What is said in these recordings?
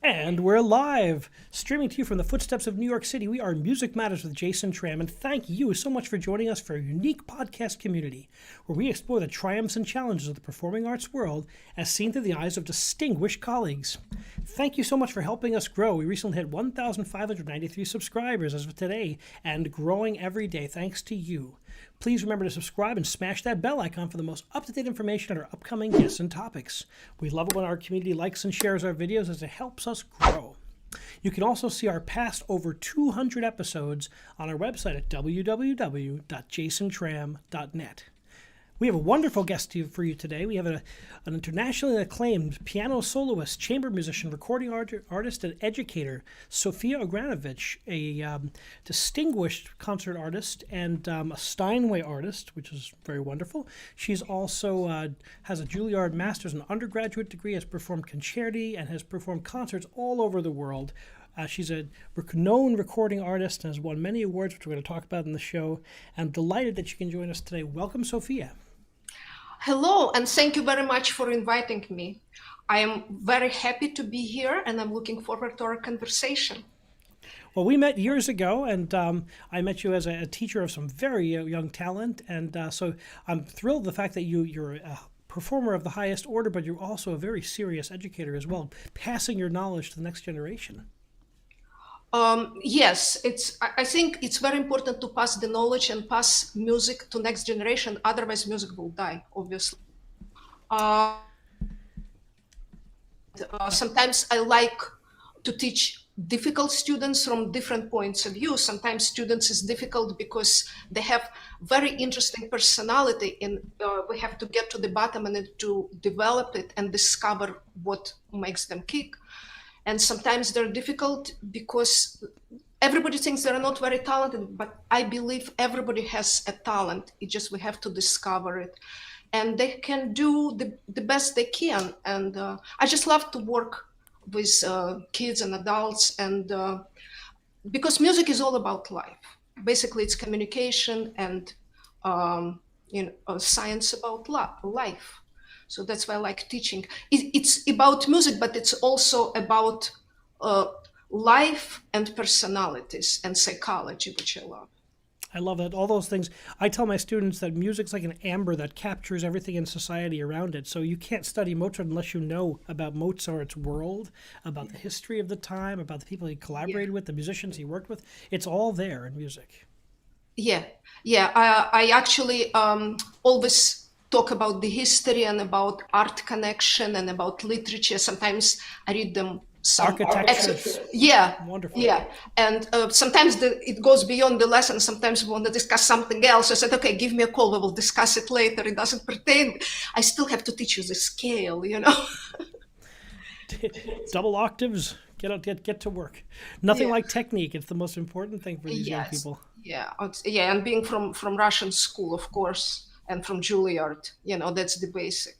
And we're live, streaming to you from the footsteps of New York City. We are Music Matters with Jason Tramm, and thank you so much for joining us for a unique podcast community where we explore the triumphs and challenges of the performing arts world as seen through the eyes of distinguished colleagues. Thank you so much for helping us grow. We recently hit 1,593 subscribers as of today, and growing every day thanks to you. Please remember to subscribe and smash that bell icon for the most up-to-date information on our upcoming guests and topics. We love it when our community likes and shares our videos as it helps us grow. You can also see our past over 200 episodes on our website at www.jasontram.net. We have a wonderful guest for you today. We have an internationally acclaimed piano soloist, chamber musician, recording artist, and educator, Sophia Agranovich, a distinguished concert artist and a Steinway artist, which is very wonderful. She's also has a Juilliard master's and undergraduate degree, has performed concerti, and has performed concerts all over the world. She's a known recording artist and has won many awards, which we're going to talk about in the show. I'm delighted that you can join us today. Welcome, Sophia. Hello, and thank you very much for inviting me. I am very happy to be here, and I'm looking forward to our conversation. Well, we met years ago, and I met you as a teacher of some very young talent, and so I'm thrilled the fact that you're a performer of the highest order, but you're also a very serious educator as well, passing your knowledge to the next generation. Yes, I think it's very important to pass the knowledge and pass music to next generation. Otherwise, music will die, obviously. Sometimes I like to teach difficult students from different points of view. Sometimes students is difficult because they have very interesting personality, and we have to get to the bottom and to develop it and discover what makes them kick. And sometimes they're difficult because everybody thinks they're not very talented, but I believe everybody has a talent. It's just we have to discover it. And they can do the best they can. And I just love to work with kids and adults, and because music is all about life. Basically, it's communication and science about life. So that's why I like teaching. It's about music, but it's also about life and personalities and psychology, which I love. I love that. All those things. I tell my students that music's like an amber that captures everything in society around it. So you can't study Mozart unless you know about Mozart's world, about the history of the time, about the people he collaborated with, the musicians he worked with. It's all there in music. Yeah. I actually always talk about the history and about art connection and about literature. Sometimes I read them some architecture. Yeah, wonderful. Yeah, and sometimes it goes beyond the lesson. Sometimes we want to discuss something else. I said, okay, give me a call. We will discuss it later. It doesn't pertain. I still have to teach you the scale, Double octaves. Get to work. Nothing like technique. It's the most important thing for these young people. Yeah, and being from Russian school, of course, and from Juilliard, that's the basic,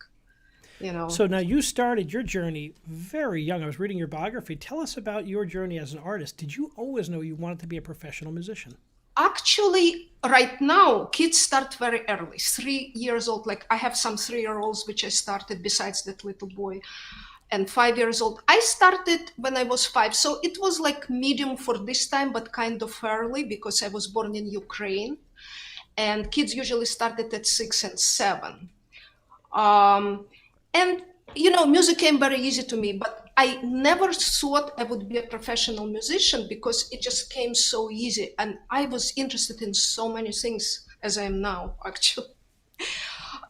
So now you started your journey very young. I was reading your biography. Tell us about your journey as an artist. Did you always know you wanted to be a professional musician? Actually, right now, kids start very early, 3 years old. Like I have some 3-year-olds, which I started besides that little boy, and 5 years old. I started when I was 5. So it was like medium for this time, but kind of early because I was born in Ukraine. And kids usually started at 6 and 7. And, music came very easy to me, but I never thought I would be a professional musician because it just came so easy. And I was interested in so many things as I am now, actually.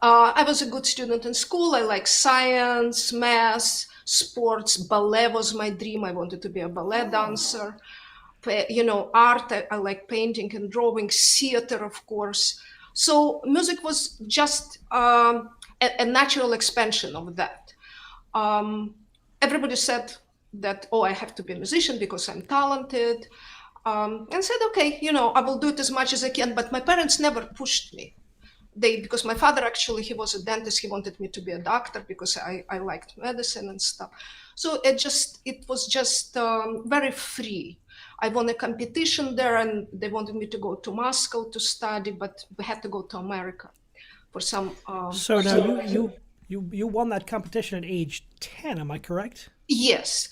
I was a good student in school. I like science, math, sports. Ballet was my dream. I wanted to be a ballet dancer. Art, I like painting and drawing, theater, of course. So music was just a natural expansion of that. Everybody said that, I have to be a musician because I'm talented. And said, okay, I will do it as much as I can. But my parents never pushed me. Because my father, actually, he was a dentist. He wanted me to be a doctor because I liked medicine and stuff. So it was just very free. I won a competition there, and they wanted me to go to Moscow to study, but we had to go to America for some. So now you won that competition at age 10, am I correct? Yes.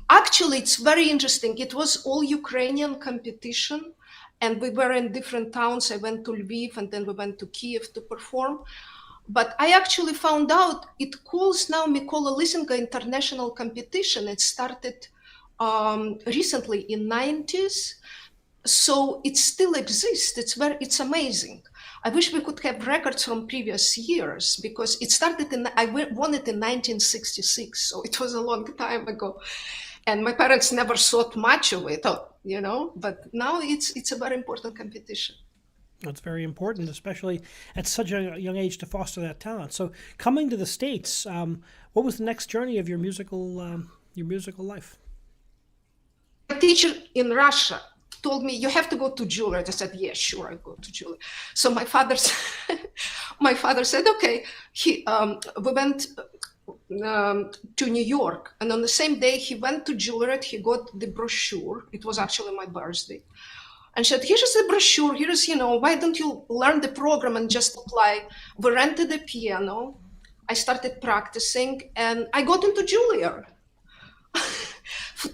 Actually, it's very interesting. It was all Ukrainian competition, and we were in different towns. I went to Lviv, and then we went to Kiev to perform. But I actually found out it calls now Mykola Lysenko International Competition. It started recently in 90s, so it still exists. It's amazing. I wish we could have records from previous years, because it started I won it in 1966, so it was a long time ago, and my parents never thought much of it, but now it's a very important competition. That's very important, especially at such a young age, to foster that talent. So, coming to the States, what was the next journey of your musical life? A teacher in Russia told me, you have to go to Juilliard. I said, yeah, sure, I'll go to Juilliard. So my father said, okay. We went to New York, and on the same day he went to Juilliard, he got the brochure. It was actually my birthday. And said, here's the brochure, here's, why don't you learn the program and just apply? We rented a piano. I started practicing, and I got into Juilliard.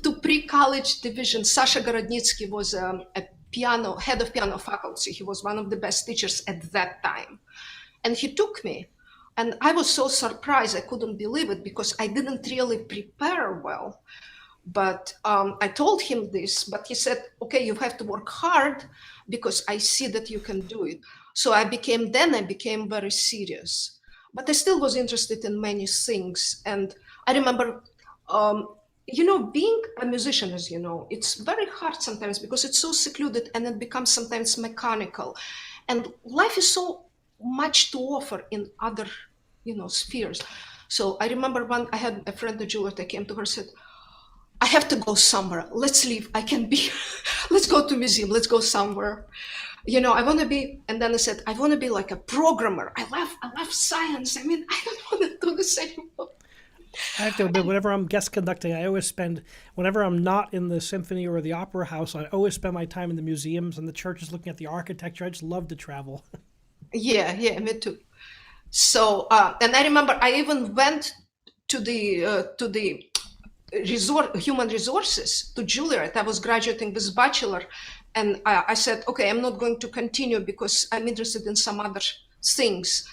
To pre-college division. Sasha Gorodnitsky was a head of piano faculty. He was one of the best teachers at that time. And he took me. And I was so surprised, I couldn't believe it, because I didn't really prepare well. But I told him this, but he said, okay, you have to work hard, because I see that you can do it. So I became very serious. But I still was interested in many things. And I remember, being a musician, as you know, it's very hard sometimes, because it's so secluded, and it becomes sometimes mechanical. And life is so much to offer in other, spheres. So I remember when I had a friend at Juilliard, I came to her and said, I have to go somewhere. Let's leave. I can be, let's go to a museum. Let's go somewhere. I want to be, and then I said, I want to be like a programmer. I love science. I don't want to do this anymore. I have to admit, whenever I'm guest conducting, whenever I'm not in the symphony or the opera house, I always spend my time in the museums and the churches looking at the architecture. I just love to travel. Yeah, me too. So, and I remember I even went to the human resources to Juilliard. I was graduating with bachelor, and I said, okay, I'm not going to continue because I'm interested in some other things.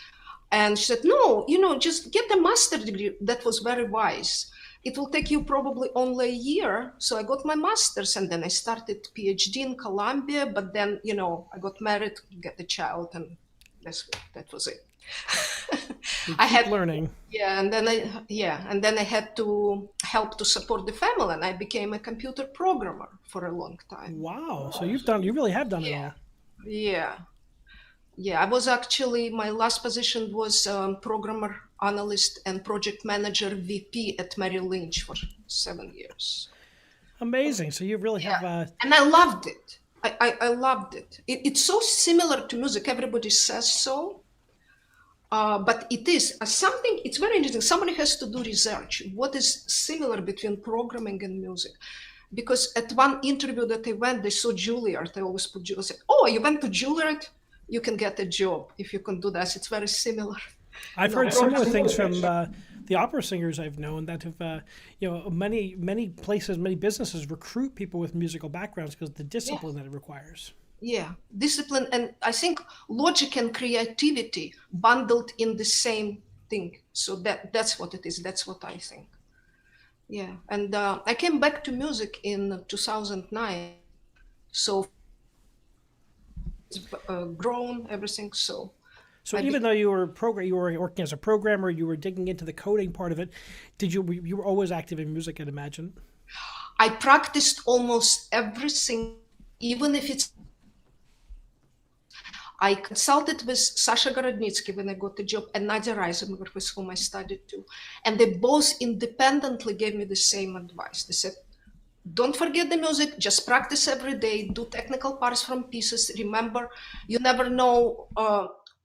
And she said, no, just get a master's degree. That was very wise. It will take you probably only a year. So I got my master's, and then I started PhD in Columbia. But then, I got married, get a child, and that was it. I had learning. Yeah, and then I had to help to support the family, and I became a computer programmer for a long time. Wow! So you really have done it all. Yeah. I was actually, my last position was programmer, analyst, and project manager VP at Merrill Lynch for 7 years. Amazing! So you really have. And I loved it. I loved it. It's so similar to music. Everybody says so. But it is something, it's very interesting. Somebody has to do research. What is similar between programming and music? Because at one interview that I went, they saw Juilliard. I always put Juilliard. I said, oh, you went to Juilliard? You can get a job if you can do that. It's very similar. I've heard similar things from the opera singers I've known that have, many places, many businesses recruit people with musical backgrounds because of the discipline that it requires. Yeah, discipline, and I think logic and creativity bundled in the same thing. So that's what it is. That's what I think. Yeah, and I came back to music in 2009. So it's grown everything. So even though you were working as a programmer, you were digging into the coding part of it. You were always active in music, I'd imagine. I practiced almost everything, even if it's. I consulted with Sasha Gorodnitsky when I got the job, and Nadia Reisenberg, with whom I studied too. And they both independently gave me the same advice. They said, don't forget the music, just practice every day, do technical parts from pieces. Remember, you never know,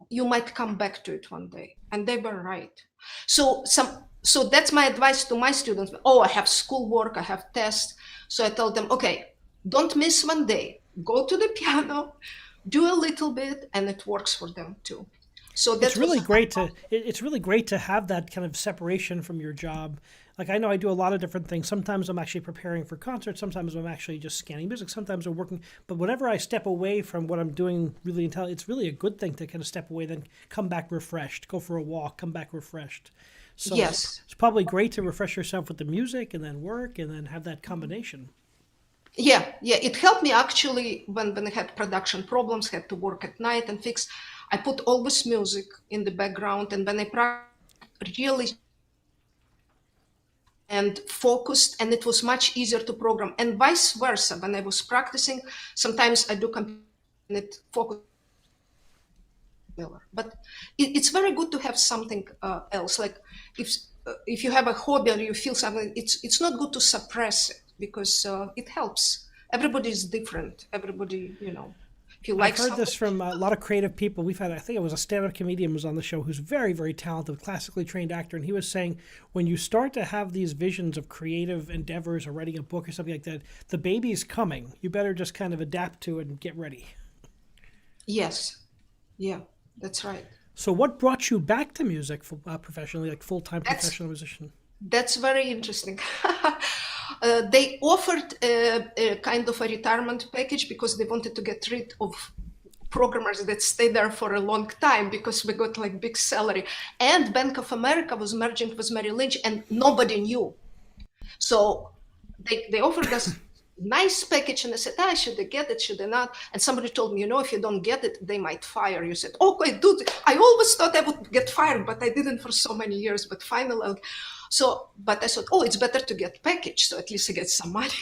you might come back to it one day. And they were right. So that's my advice to my students. Oh, I have schoolwork, I have tests. So I told them, okay, don't miss one day, go to the piano, do a little bit, and it works for them too. So that's it's really great to have that kind of separation from your job. Like I know I do a lot of different things. Sometimes I'm actually preparing for concerts. Sometimes I'm actually just scanning music. Sometimes I'm working. But whenever I step away from what I'm doing really it's really a good thing to kind of step away, then come back refreshed, go for a walk, come back refreshed. So Yes. it's probably great to refresh yourself with the music and then work and then have that combination. Yeah, it helped me actually when I had production problems, had to work at night and fix. I put all this music in the background, and when I practiced really and focused, and it was much easier to program. And vice versa, when I was practicing, sometimes I do it focus. But it's very good to have something else. Like if you have a hobby or you feel something, it's not good to suppress it because it helps. Everybody is different. Everybody, if you like I've heard something, this from a lot of creative people. We've had, I think it was a stand-up comedian was on the show who's very, very talented, classically trained actor, and he was saying when you start to have these visions of creative endeavors or writing a book or something like that, the baby's coming. You better just kind of adapt to it and get ready. yes, yeah, that's right. So what brought you back to music professionally, like full-time That's professional musician? That's very interesting. They offered a kind of a retirement package because they wanted to get rid of programmers that stay there for a long time because we got like big salary. And Bank of America was merging with Merrill Lynch and nobody knew. So they offered us nice package and I said, should I get it, should I not? And somebody told me, if you don't get it, they might fire you. I said, okay, dude, I always thought I would get fired, but I didn't for so many years, but finally. But I thought, it's better to get package, so at least I get some money.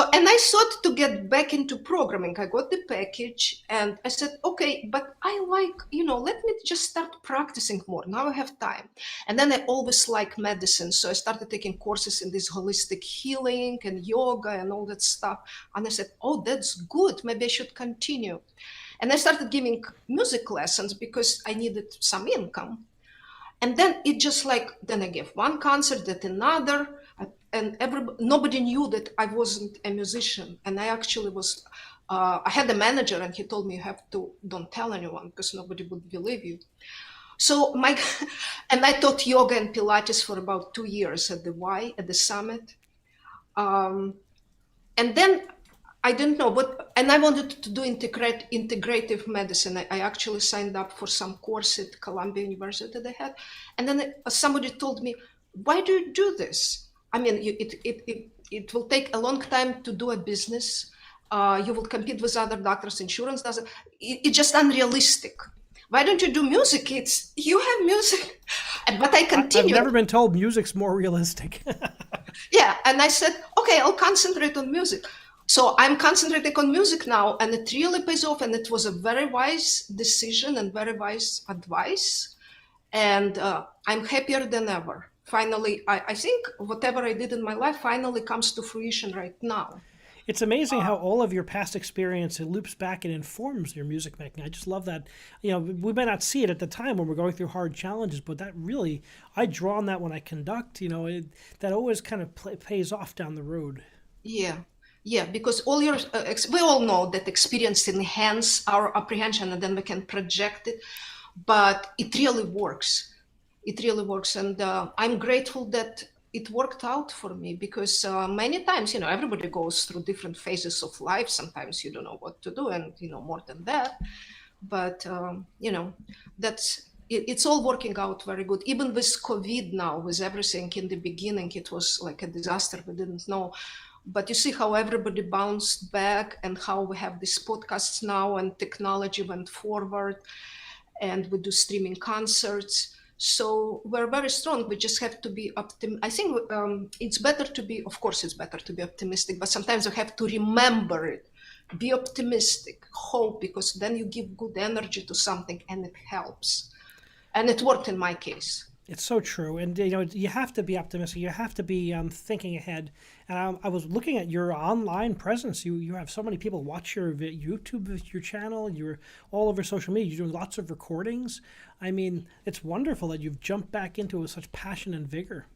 And I thought to get back into programming. I got the package and I said, okay, but I like, let me just start practicing more. Now I have time. And then I always like medicine. So I started taking courses in this holistic healing and yoga and all that stuff. And I said, that's good. Maybe I should continue. And I started giving music lessons because I needed some income. And then it just then I gave one concert, then another, and nobody knew that I wasn't a musician. And I actually was, I had a manager and he told me, don't tell anyone because nobody would believe you. So and I taught yoga and Pilates for about 2 years at the summit. And then I didn't know, and I wanted to do integrative medicine. I actually signed up for some course at Columbia University they had. And then somebody told me, why do you do this? I mean, it will take a long time to do a business. You will compete with other doctors, insurance doesn't, it's just unrealistic. Why don't you do music? You have music. But I continued. I've never been told music's more realistic. Yeah, and I said, okay, I'll concentrate on music. So I'm concentrating on music now, and it really pays off. And it was a very wise decision and very wise advice. And I'm happier than ever. Finally, I think whatever I did in my life finally comes to fruition right now. It's amazing how all of your past experience, it loops back and informs your music making. I just love that. We may not see it at the time when we're going through hard challenges, but that really, I draw on that when I conduct. That always kind of pays off down the road. Yeah, because we all know that experience enhances our apprehension and then we can project it, but it really works. It really works. And I'm grateful that it worked out for me because many times, everybody goes through different phases of life. Sometimes you don't know what to do and, more than that. But, it's all working out very good. Even with COVID now, with everything in the beginning, it was like a disaster. We didn't know. But you see how everybody bounced back and how we have these podcasts now and technology went forward and we do streaming concerts. So we're very strong. We just have to be optimistic. I think it's better to be, of course, it's better to be optimistic, but sometimes you have to remember it. Be optimistic, hope, because then you give good energy to something and it helps. And it worked in my case. It's so true. And, you have to be optimistic. You have to be thinking ahead. And I was looking at your online presence. You have so many people watch your YouTube, your channel. You're all over social media. You're doing lots of recordings. I mean, it's wonderful that you've jumped back into it with such passion and vigor.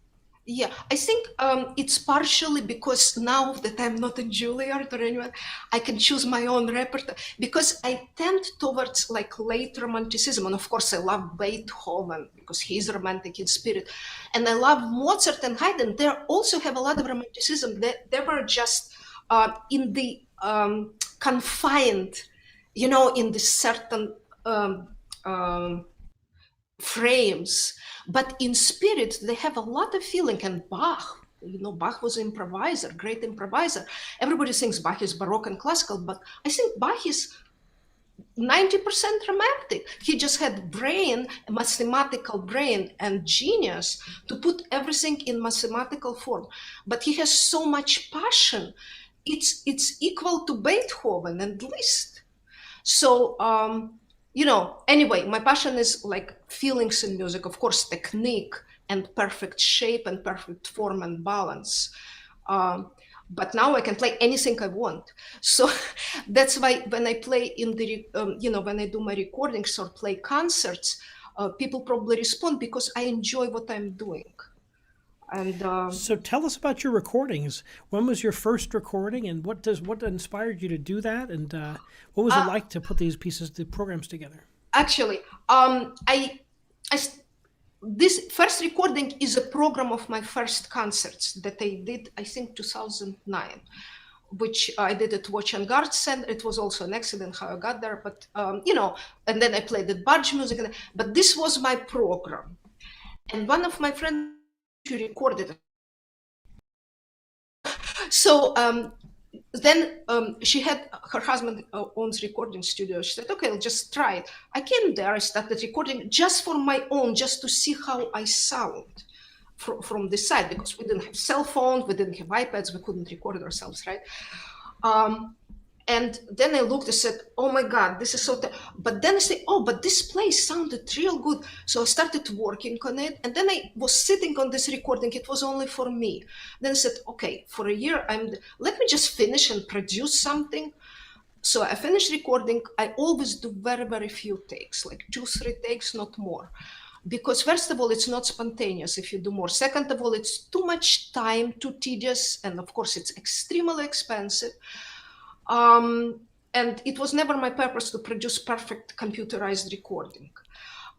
Yeah, I think it's partially because now that I'm not in Juilliard or anyone, I can choose my own repertoire because I tend towards like late romanticism. And of course, I love Beethoven because he's romantic in spirit. And I love Mozart and Haydn. They also have a lot of romanticism. They were just in the confined, in this certain um, um, frames, but in spirit they have a lot of feeling. And Bach was an improviser, great improviser. Everybody thinks Bach is Baroque and classical, but I think Bach is 90% romantic. He just had brain, a mathematical brain and genius to put everything in mathematical form. But he has so much passion. It's equal to Beethoven and Liszt. So anyway, my passion is like feelings in music, of course, technique and perfect shape and perfect form and balance. But now I can play anything I want. So that's why when I play in the, when I do my recordings or play concerts, people probably respond because I enjoy what I'm doing. And So tell us about your recordings. When was your first recording, and what inspired you to do that, and what was it like to put these the programs together? actually, this first recording is a program of my first concerts that I did, I think 2009, which I did at Watch and Guard Center. It was also an accident how I got there, but and then I played at Budge Music. But this was my program, and one of my friends recorded it. So then she had her husband owns recording studio. She said, okay, I'll just try it. I came there, I started recording just for my own, just to see how I sound from this side, because we didn't have cell phones, we didn't have iPads, we couldn't record ourselves, right? And then I looked and said, oh my God, this is so, but then I said, oh, but this place sounded real good. So I started working on it. And then I was sitting on this recording. It was only for me. Then I said, okay, for a year, let me just finish and produce something. So I finished recording. I always do very, very few takes, like 2-3 takes, not more. Because first of all, it's not spontaneous if you do more. Second of all, it's too much time, too tedious. And of course, it's extremely expensive. And it was never my purpose to produce perfect computerized recording.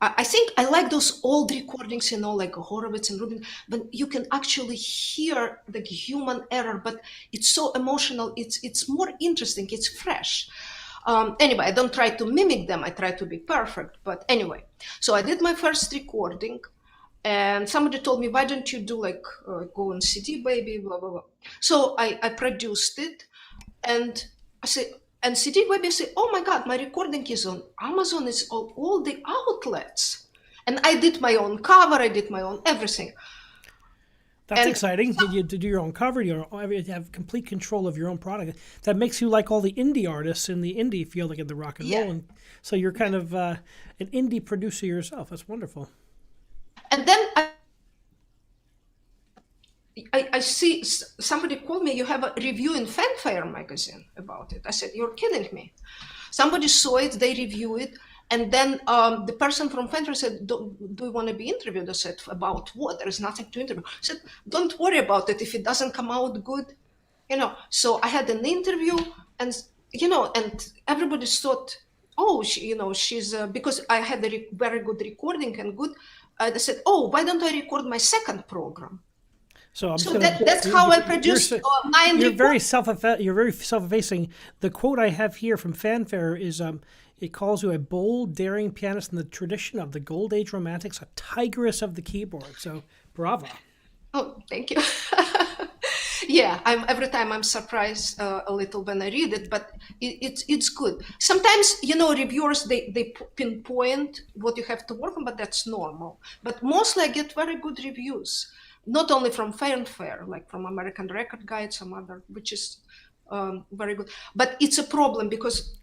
I think I like those old recordings, like Horowitz and Rubin, when you can actually hear the human error, but it's so emotional. It's more interesting. It's fresh. Anyway, I don't try to mimic them. I try to be perfect. But anyway, so I did my first recording, and somebody told me, why don't you do go on CD, baby, blah, blah, blah. So I produced it, and I said, and CD Baby said, oh my God, my recording is on Amazon, it's on all the outlets. And I did my own cover, I did my own everything. That's exciting. You do your own cover, you have complete control of your own product. That makes you like all the indie artists in the indie field, like in the rock and roll. And so you're kind of an indie producer yourself. That's wonderful. And then I see somebody called me, you have a review in Fanfare magazine about it. I said, you're kidding me. Somebody saw it, they reviewed it. And then the person from Fanfare said, do you want to be interviewed? I said, about what? There is nothing to interview. I said, don't worry about it. If it doesn't come out good, So I had an interview, and, and everybody thought, oh, she's, because I had a very good recording and good. They said, oh, why don't I record my second program? So, that's how I produced 9. You're very self-effacing. The quote I have here from Fanfare is, it calls you a bold, daring pianist in the tradition of the Gold Age Romantics, a tigress of the keyboard. So, bravo. Oh, thank you. Yeah, every time I'm surprised a little when I read it, but it's good. Sometimes, reviewers, they pinpoint what you have to work on, but that's normal. But mostly I get very good reviews. Not only from Fanfare, like from American Record Guide, some other, which is very good. But it's a problem because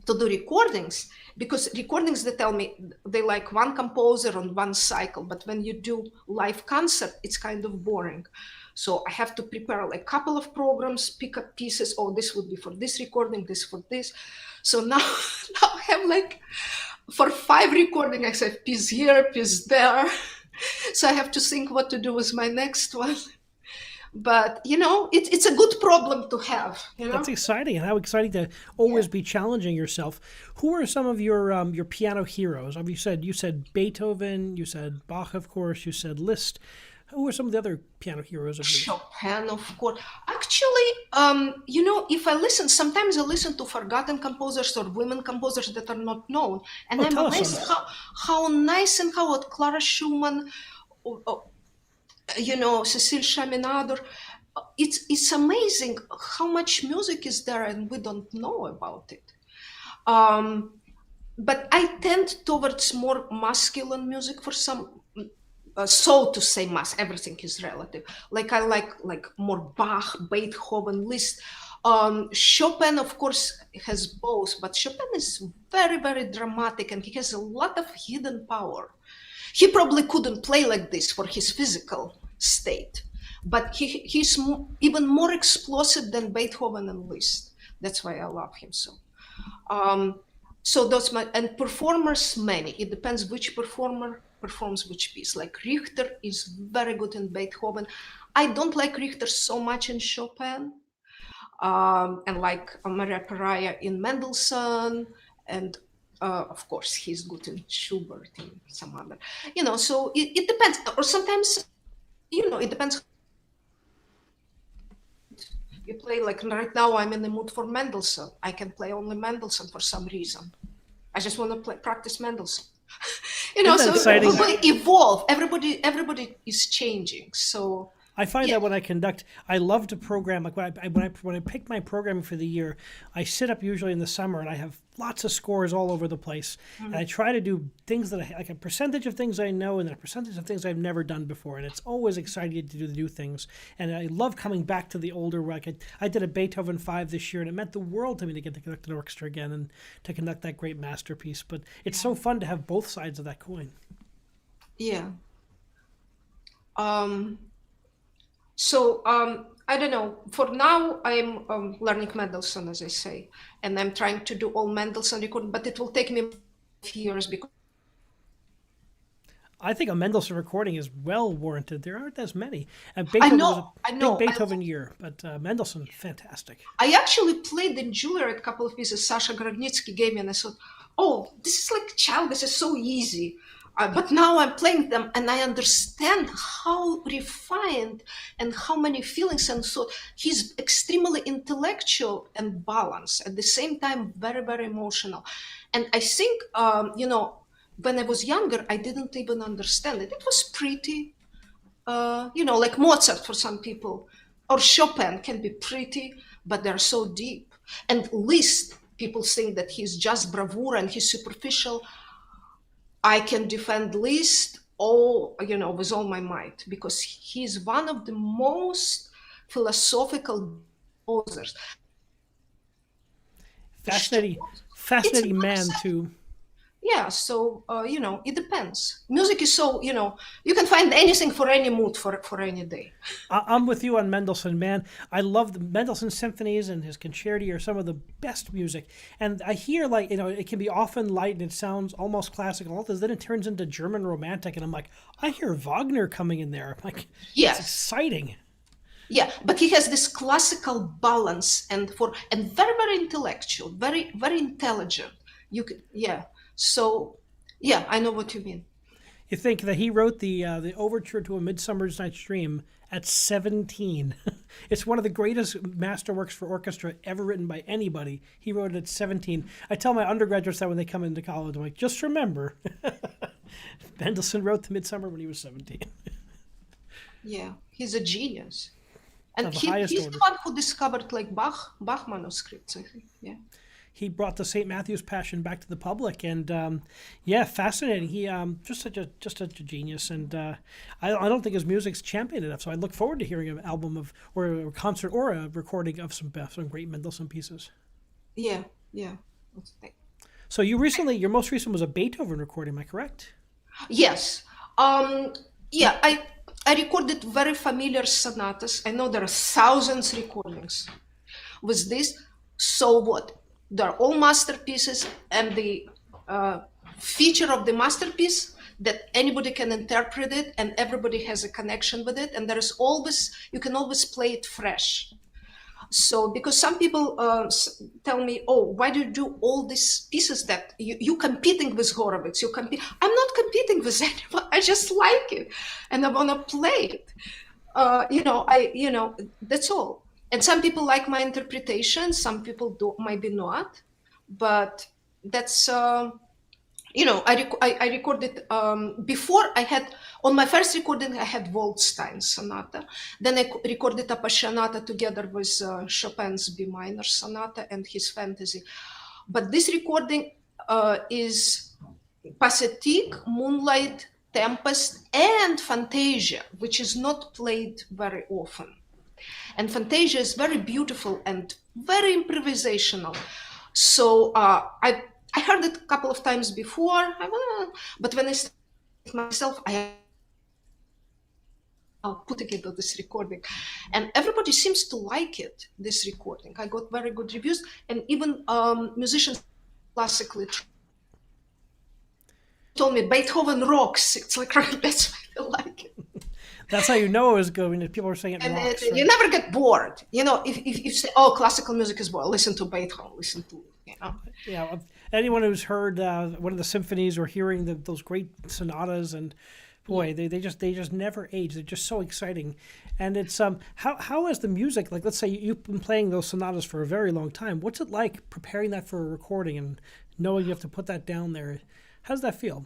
to do recordings, they tell me they like one composer on one cycle, but when you do live concert, it's kind of boring. So I have to prepare like a couple of programs, pick up pieces. Oh, this would be for this recording, this for this. So now I have for 5 recordings, I have piece here, piece there. So I have to think what to do with my next one. But, it's a good problem to have, That's exciting, and how exciting to always be challenging yourself. Who are some of your piano heroes? You said Beethoven, you said Bach, of course, you said Liszt. Who are some of the other piano heroes of yours? Chopin, of course. Actually, if sometimes I listen to forgotten composers or women composers that are not known, and I'm amazed how nice and how Clara Schumann, Cecile Chaminade, it's amazing how much music is there and we don't know about it. But I tend towards more masculine music for some. So to say, everything is relative. Like I like more Bach, Beethoven, Liszt. Chopin, of course, has both, but Chopin is very, very dramatic, and he has a lot of hidden power. He probably couldn't play like this for his physical state, but he's even more explosive than Beethoven and Liszt. That's why I love him so. So those and performers, many. It depends which performer performs which piece. Like Richter is very good in Beethoven. I don't like Richter so much in Chopin, and like Maria Peraia in Mendelssohn, and of course he's good in Schubert and some other. So it depends. Or sometimes, it depends. You play, like right now I'm in the mood for Mendelssohn. I can play only Mendelssohn for some reason. I just want to practice Mendelssohn. So exciting? We evolve. Everybody is changing. So I find that when I conduct, I love to program. Like when I pick my programming for the year, I sit up usually in the summer and I have lots of scores all over the place, and I try to do things that like a percentage of things I know and then a percentage of things I've never done before, and it's always exciting to do the new things. And I love coming back to the older work. I did a Beethoven 5 this year, and it meant the world to me to get to conduct an orchestra again and to conduct that great masterpiece. But it's so fun to have both sides of that coin. Yeah. So I don't know. For now, I'm learning Mendelssohn, as I say, and I'm trying to do all Mendelssohn recording, but it will take me a few years because I think a Mendelssohn recording is well warranted. There aren't as many. And I Beethoven know. big Beethoven year, but Mendelssohn, fantastic. I actually played in Juilliard a couple of pieces Sasha Gragnitzky gave me, and I thought, oh, this is like child. This is so easy. But now I'm playing them and I understand how refined and how many feelings and thought. He's extremely intellectual and balanced, at the same time very, very emotional. And I think, when I was younger, I didn't even understand it. It was pretty, like Mozart for some people, or Chopin can be pretty, but they're so deep. And Liszt, people think that he's just bravura and he's superficial. I can defend Liszt with all my might, because he's one of the most philosophical composers. Fascinating man too. Yeah, so it depends. Music is so you can find anything for any mood for any day. I'm with you on Mendelssohn, man. I love the Mendelssohn symphonies, and his concerti are some of the best music. And I hear it can be often light and it sounds almost classical. Then it turns into German romantic, and I'm like, I hear Wagner coming in there. I'm like, yes, it's exciting. Yeah, but he has this classical balance and very, very intellectual, very, very intelligent. So, yeah, I know what you mean. You think that he wrote the overture to A Midsummer's Night's Dream at 17. It's one of the greatest masterworks for orchestra ever written by anybody. He wrote it at 17. I tell my undergraduates that when they come into college, I'm like, just remember, Mendelssohn wrote The Midsummer when he was 17. Yeah, he's a genius. And he's order. The one who discovered Bach manuscripts, I think, yeah. He brought the St. Matthew's Passion back to the public, and fascinating. He just such a genius, and I don't think his music's championed enough. So I look forward to hearing an album or a concert or a recording of some great Mendelssohn pieces. Yeah. So your most recent was a Beethoven recording. Am I correct? Yes. I recorded very familiar sonatas. I know there are thousands recordings with this. So what? They're all masterpieces, and the feature of the masterpiece that anybody can interpret it and everybody has a connection with it. And there is always, you can always play it fresh. So, because some people tell me, oh, why do you do all these pieces that you competing with Horowitz? I'm not competing with anyone. I just like it, and I want to play it. That's all. And some people like my interpretation. Some people do, maybe not, but that's. I recorded before. I had on my first recording I had Waldstein Sonata. Then I recorded Appassionata together with Chopin's B minor Sonata and his Fantasy. But this recording is Pathetique, Moonlight, Tempest, and Fantasia, which is not played very often. And Fantasia is very beautiful and very improvisational. So I heard it a couple of times before, but when I started myself, I'll put together this recording, and everybody seems to like it. This recording, I got very good reviews, and even musicians classically told me Beethoven rocks. It's like that's why I like it. That's how you know it was good when people are saying it rocks. You never get bored. If you say, "Oh, classical music is boring," listen to Beethoven. Listen to Yeah, anyone who's heard one of the symphonies or hearing those great sonatas, and boy, they just never age. They're just so exciting. And it's how is the music, like, let's say you've been playing those sonatas for a very long time. What's it like preparing that for a recording and knowing you have to put that down there? How does that feel?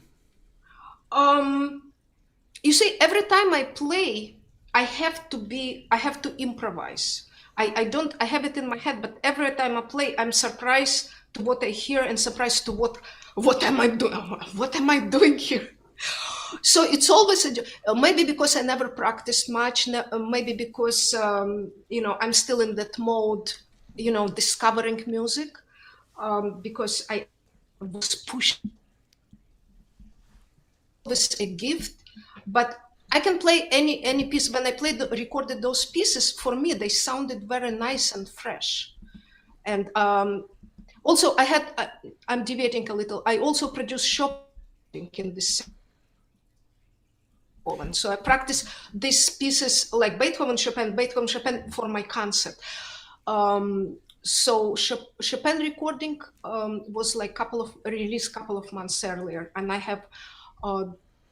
You see, every time I play, I have to improvise. I have it in my head, but every time I play, I'm surprised to what I hear and surprised to what am I doing? What am I doing here? So it's always maybe because I never practiced much, maybe because I'm still in that mode, discovering music, because I was pushed with a gift, but I can play any piece. When I recorded those pieces, for me, they sounded very nice and fresh. And also, I'm deviating a little. I also produced Chopin in this. So I practice these pieces like Beethoven, Chopin for my concert. So Chopin recording was like released couple of months earlier, and I have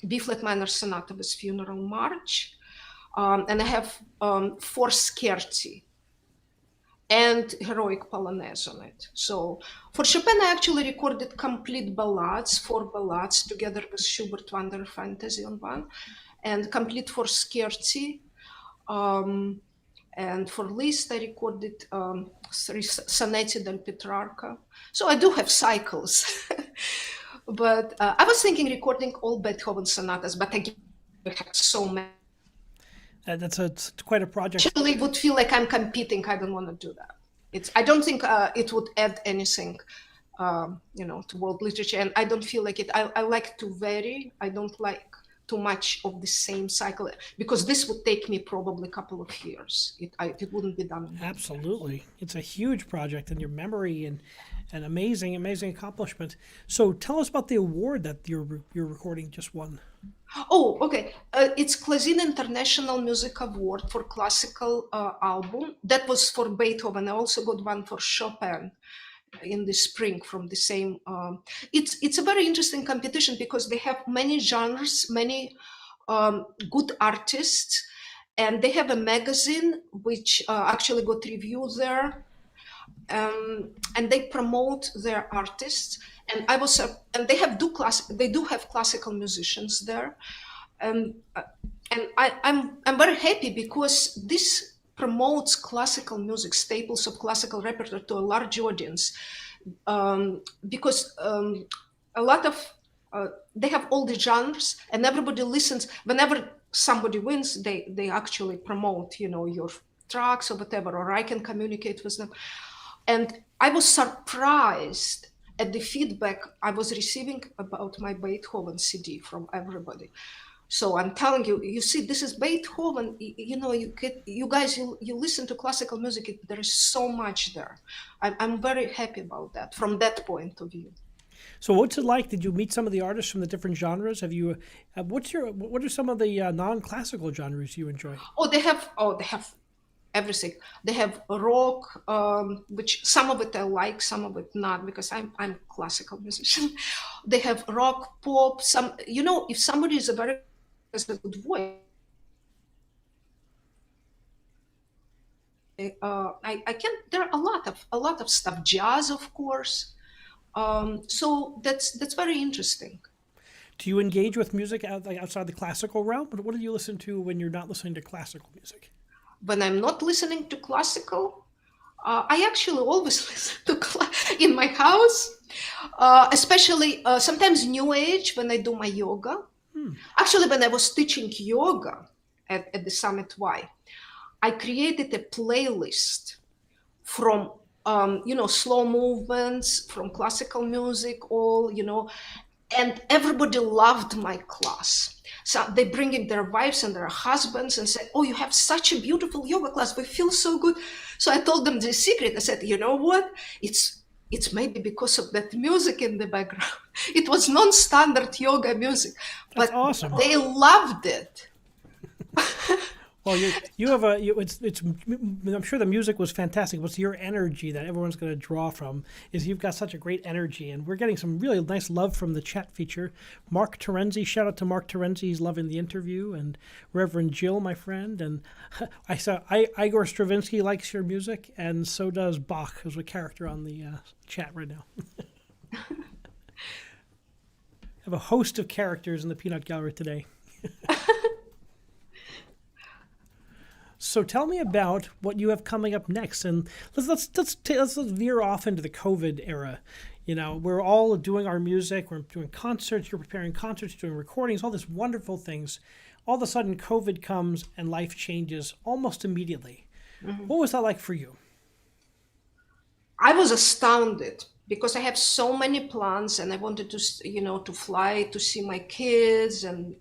B-flat minor sonata with Funeral March, and I have 4 scherzi and heroic polonaise on it. So for Chopin, I actually recorded complete ballades, 4 ballades together with Schubert Wanderer Fantasy on one, and complete 4 scherzi. And for Liszt, I recorded 3 Sonetti del Petrarca. So I do have cycles. But I was thinking recording all Beethoven sonatas, but again, I had so many. It's quite a project. Actually, it would feel like I'm competing. I don't want to do that. I don't think it would add anything, to world literature, and I don't feel like it. I like to vary. I don't like too much of the same cycle, because this would take me probably a couple of years. It wouldn't be done. Absolutely. It's a huge project, and your memory and an amazing accomplishment. So tell us about the award that your recording just won. Oh, okay. It's Clasin International Music Award for classical album. That was for Beethoven. I also got one for Chopin in the spring from the same. It's a very interesting competition because they have many genres, many good artists, and they have a magazine which actually got reviews there, and they promote their artists. And they do have classical musicians there, and I'm very happy because this promotes classical music, staples of classical repertoire, to a large audience, because a lot of they have all the genres and everybody listens. Whenever somebody wins, they actually promote your tracks or whatever, or I can communicate with them. And I was surprised at the feedback I was receiving about my Beethoven CD from everybody. So I'm telling you, you see, this is Beethoven. You guys listen to classical music. There is so much there. I'm very happy about that from that point of view. So what's it like? Did you meet some of the artists from the different genres? Have you? What are some of the non-classical genres you enjoy? They have everything. They have rock, which some of it I like, some of it not, because I'm classical musician. They have rock, pop. Some, if somebody has a good voice, I can. There are a lot of stuff. Jazz, of course. So that's very interesting. Do you engage with music outside the classical realm? What do you listen to when you're not listening to classical music? When I'm not listening to classical, I actually always listen to in my house, especially sometimes New Age when I do my yoga. Actually, when I was teaching yoga at the Summit Y, I created a playlist from slow movements, from classical music, and everybody loved my class. So they bring in their wives and their husbands and said, "Oh, you have such a beautiful yoga class. We feel so good." So I told them the secret. I said, "You know what? It's maybe because of that music in the background. It was non-standard yoga music, That's but awesome. they loved it." Well, you have it's. I'm sure the music was fantastic. What's your energy that everyone's going to draw from is you've got such a great energy, and we're getting some really nice love from the chat feature. Mark Terenzi, shout out to Mark Terenzi, he's loving the interview, and Reverend Jill, my friend, and I saw Igor Stravinsky likes your music, and so does Bach, who's a character on the chat right now. I have a host of characters in the Peanut Gallery today. So tell me about what you have coming up next, and let's veer off into the COVID era. We're all doing our music, we're doing concerts, you're preparing concerts, doing recordings, all these wonderful things. All of a sudden, COVID comes and life changes almost immediately. Mm-hmm. What was that like for you? I was astounded because I have so many plans, and I wanted to, to fly to see my kids and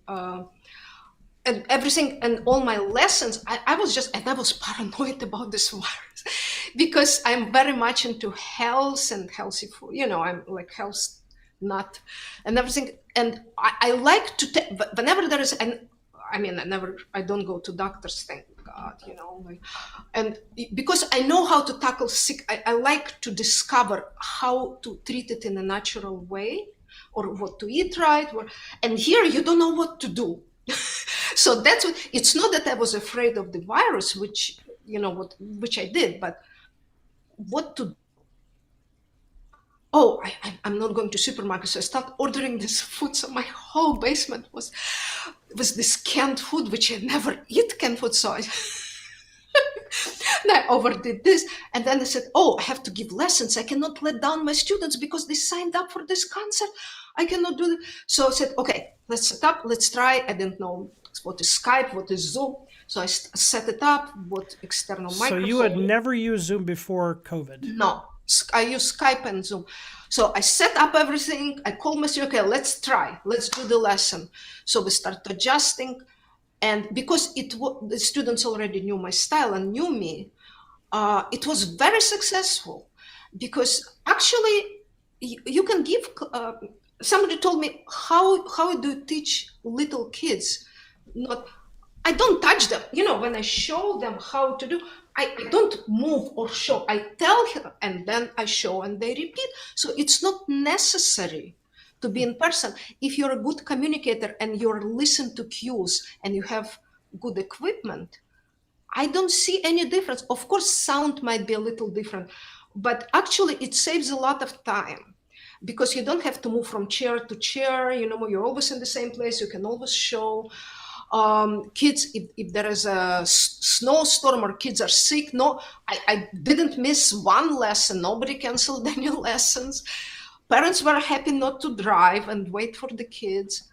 everything, and all my lessons. I was paranoid about this virus because I'm very much into health and healthy food. I'm like health nut and everything. And I like to take, whenever there is, and I don't go to doctors, thank God, and because I know how to tackle sick, I like to discover how to treat it in a natural way, or what to eat right. And here you don't know what to do. So that's what. It's not that I was afraid of the virus, which I did, but what to. Oh, I'm not going to supermarket, so I start ordering this food. So my whole basement was this canned food, which I never eat canned food. So I overdid this, and then I said, "Oh, I have to give lessons. I cannot let down my students because they signed up for this concert. I cannot do that." So I said, "Okay, let's set up. Let's try." I didn't know what is Skype, what is Zoom. So I set it up, what external microphone. So you had never used Zoom before COVID? No, I use Skype and Zoom. So I set up everything. I called my student, "Okay, let's try. Let's do the lesson." So we start adjusting. And because the students already knew my style and knew me, it was very successful. Because actually, you can give. Somebody told me, "How do you teach little kids?" I don't touch them. When I show them how to do, I don't move or show. I tell her, and then I show, and they repeat. So it's not necessary to be in person. If you're a good communicator and you listen to cues and you have good equipment, I don't see any difference. Of course, sound might be a little different, but actually it saves a lot of time because you don't have to move from chair to chair. You're always in the same place. You can always show. Kids, if there is a snowstorm or kids are sick, no, I didn't miss one lesson. Nobody canceled any lessons. Parents were happy not to drive and wait for the kids.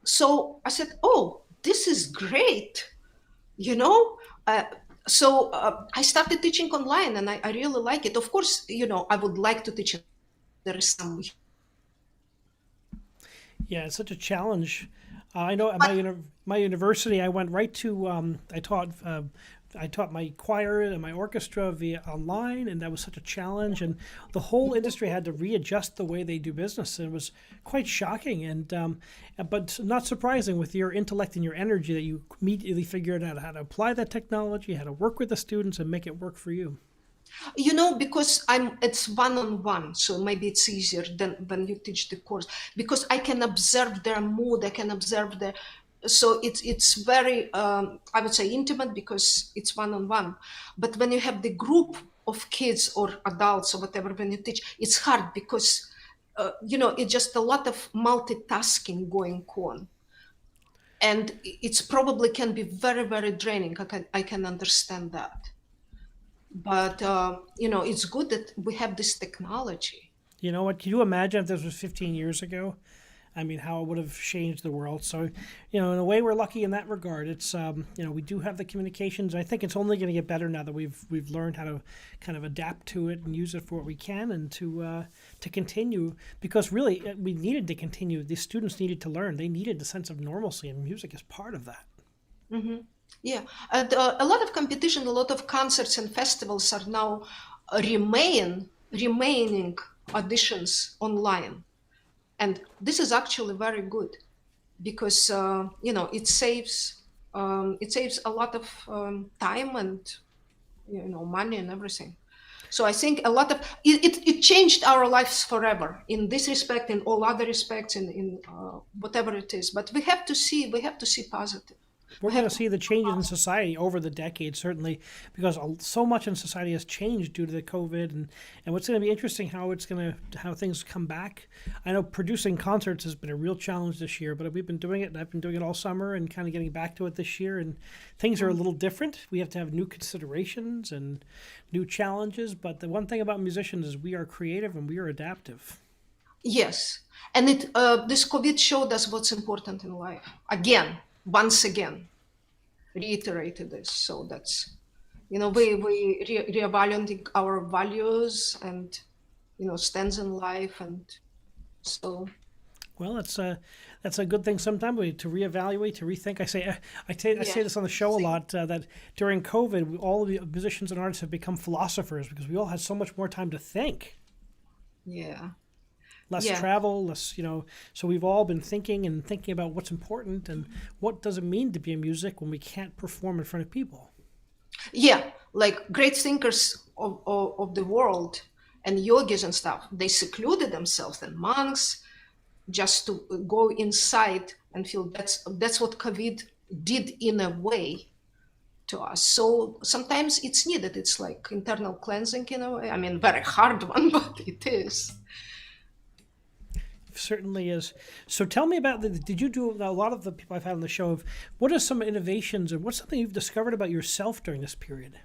So I said, "Oh, this is great," So I started teaching online, and I really like it. Of course, I would like to teach. There is some. Yeah, it's such a challenge. I know at my university, I went right to, I taught I taught my choir and my orchestra via online, and that was such a challenge. And the whole industry had to readjust the way they do business, and it was quite shocking. But not surprising with your intellect and your energy that you immediately figured out how to apply that technology, how to work with the students, and make it work for you. Because it's one-on-one, so maybe it's easier than when you teach the course, because I can observe their mood, I can observe their, so it's very, I would say intimate because it's one-on-one. But when you have the group of kids or adults or whatever, when you teach, it's hard because, it's just a lot of multitasking going on. And it's probably can be very, very draining. I can understand that. But, it's good that we have this technology. You know what? Can you imagine if this was 15 years ago? I mean, how it would have changed the world. So, in a way, we're lucky in that regard. It's, we do have the communications. I think it's only going to get better now that we've learned how to kind of adapt to it and use it for what we can, and to continue. Because really, we needed to continue. The students needed to learn. They needed a sense of normalcy, and music is part of that. Mm-hmm. Yeah, and a lot of competition, a lot of concerts and festivals are now remaining auditions online. And this is actually very good because, it saves a lot of time and, money and everything. So I think a lot of, it changed our lives forever in this respect, in all other respects, in whatever it is. But we have to see positive. We're going to see the changes in society over the decades, certainly, because so much in society has changed due to the COVID, and what's going to be interesting how things come back. I know producing concerts has been a real challenge this year, but we've been doing it, and I've been doing it all summer, and kind of getting back to it this year, and things are a little different. We have to have new considerations and new challenges, but the one thing about musicians is we are creative and we are adaptive. Yes, and this COVID showed us what's important in life. Once again, reiterated this. So that's, we reevaluating our values and, stands in life. And so. Well, that's a good thing sometimes to reevaluate, to rethink. I say this on the show a lot, that during COVID, all of the musicians and artists have become philosophers because we all had so much more time to think. Yeah. Less travel, less, so we've all been thinking about what's important and what does it mean to be in music when we can't perform in front of people. Yeah, like great thinkers of the world and yogis and stuff, they secluded themselves, and monks, just to go inside and feel. That's what COVID did in a way to us. So sometimes it's needed. It's like internal cleansing in a way. I mean, very hard one, but it is. Certainly is. So tell me about did you do a lot of the people I've had on the show of what are some innovations and what's something you've discovered about yourself during this period?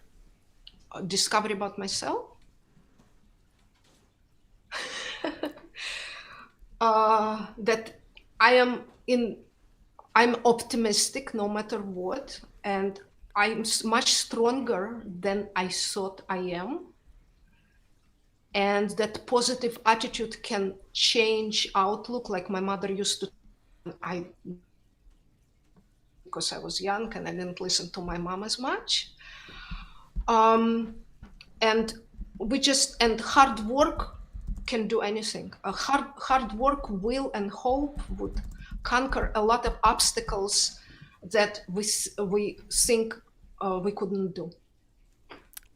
Discovery about myself? That I'm optimistic no matter what, and I'm much stronger than I thought I am. And that positive attitude can change outlook. Like my mother used to, because I was young and I didn't listen to my mom as much. And hard work can do anything. Hard work, will, and hope would conquer a lot of obstacles that we think we couldn't do.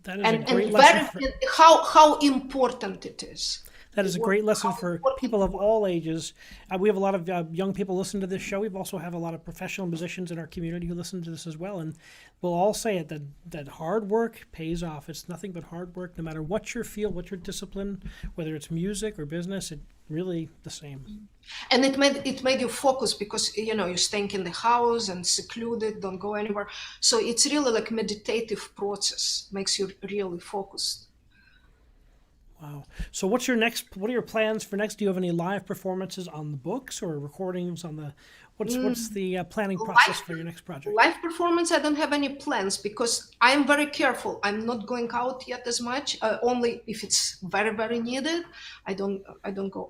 That is a great lesson. How important it is. That is a great lesson for people of all ages. We have a lot of young people listen to this show. We also have a lot of professional musicians in our community who listen to this as well. And we'll all say it, that hard work pays off. It's nothing but hard work, no matter what your field, what your discipline, whether it's music or business, it really the same. And it made you focus because, you're staying in the house and secluded, don't go anywhere. So it's really like meditative process, makes you really focused. Wow. So what are your plans for next? Do you have any live performances on the books or recordings on the, what's the planning process for your next project? Live performance, I don't have any plans because I'm very careful. I'm not going out yet as much. Only if it's very, very needed. I don't go.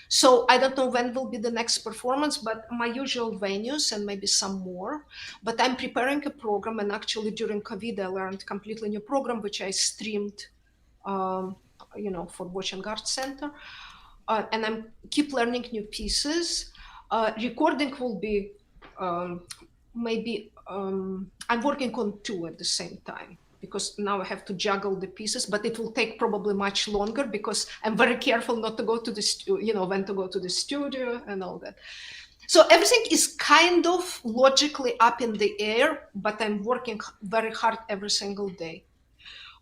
So I don't know when will be the next performance, but my usual venues and maybe some more. But I'm preparing a program, and actually during COVID, I learned a completely new program which I streamed, for Watching Arts Center, and I'm keep learning new pieces. Recording will be maybe I'm working on two at the same time because now I have to juggle the pieces, but it will take probably much longer because I'm very careful not to go to the when to go to the studio and all that. So everything is kind of logically up in the air, but I'm working very hard every single day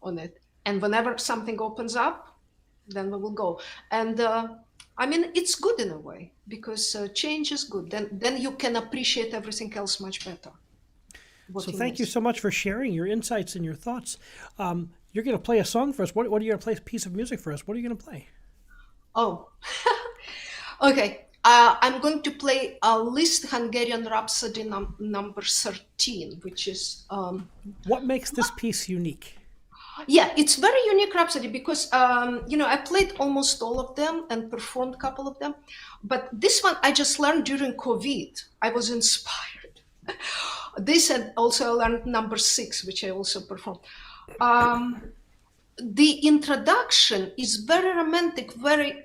on it. And whenever something opens up, then we will go. And it's good in a way because change is good. Then you can appreciate everything else much better. So thank you so much for sharing your insights and your thoughts. You're going to play a song for us. What are you going to play? A piece of music for us. What are you going to play? Oh, okay. I'm going to play Liszt Hungarian Rhapsody number 13, which is... what makes this piece unique? Yeah, it's very unique Rhapsody because, I played almost all of them and performed a couple of them. But this one I just learned during COVID. I was inspired. This, and also I learned number 6, which I also performed. The introduction is very romantic, very,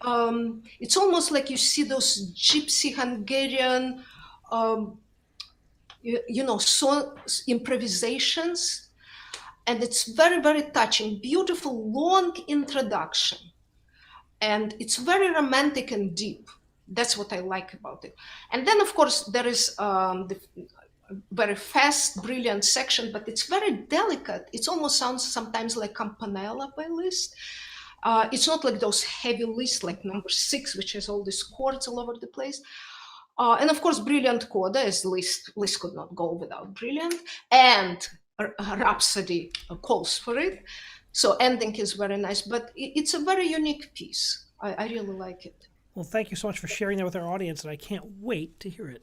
it's almost like you see those gypsy Hungarian, songs, improvisations. And it's very, very touching, beautiful, long introduction. And it's very romantic and deep. That's what I like about it. And then, of course, there is the very fast, brilliant section, but it's very delicate. It almost sounds sometimes like Campanella by Liszt. It's not like those heavy Liszt, like number 6, which has all these chords all over the place. And of course, brilliant coda, as Liszt could not go without brilliant. And Rhapsody calls for it. So ending is very nice, but it's a very unique piece. I really like it. Well, thank you so much for sharing that with our audience, and I can't wait to hear it.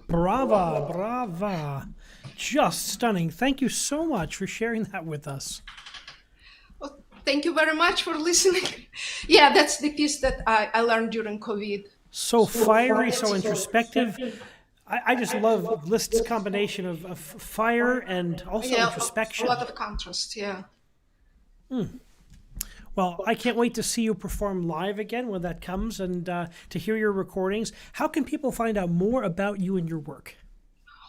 Brava, brava. Just stunning. Thank you so much for sharing that with us. Well, thank you very much for listening. Yeah, that's the piece that I learned during COVID. So fiery, so introspective. I just love Liszt's combination of fire and also Yeah, introspection. a lot of contrast, yeah. Well, I can't wait to see you perform live again when that comes and to hear your recordings. How can people find out more about you and your work?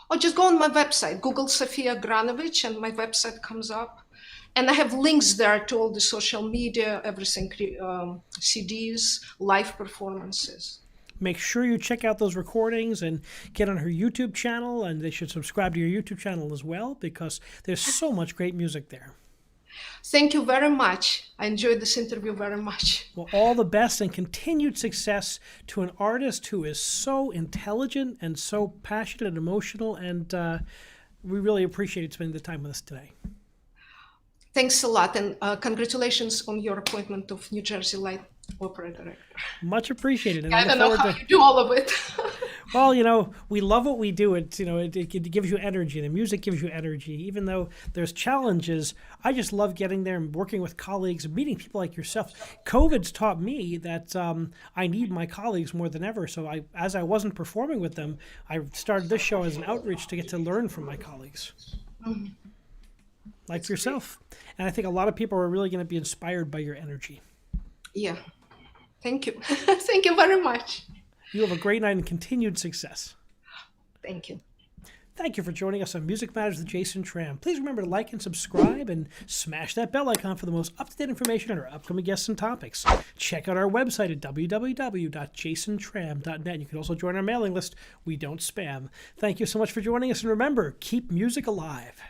Or just go on my website, Google Sophia Agranovich, and my website comes up. And I have links there to all the social media, everything, CDs, live performances. Make sure you check out those recordings and get on her YouTube channel, and they should subscribe to your YouTube channel as well because there's so much great music there. Thank you very much. I enjoyed this interview very much. Well, all the best and continued success to an artist who is so intelligent and so passionate and emotional, and we really appreciate spending the time with us today. Thanks a lot, and congratulations on your appointment of New Jersey Light Opera Director. Much appreciated. And I don't know how you do all of it. Well, you know, we love what we do. It's, you know, it gives you energy. The music gives you energy. Even though there's challenges, I just love getting there and working with colleagues and meeting people like yourself. COVID's taught me that I need my colleagues more than ever. So as I wasn't performing with them, I started this show as an outreach to get to learn from my colleagues. Mm-hmm. Like yourself. And I think a lot of people are really going to be inspired by your energy. Yeah. Thank you. Thank you very much. You have a great night and continued success. Thank you. Thank you for joining us on Music Matters with Jason Tramm. Please remember to like and subscribe and smash that bell icon for the most up-to-date information on our upcoming guests and topics. Check out our website at www.jasontram.net. You can also join our mailing list. We don't spam. Thank you so much for joining us, and remember, keep music alive.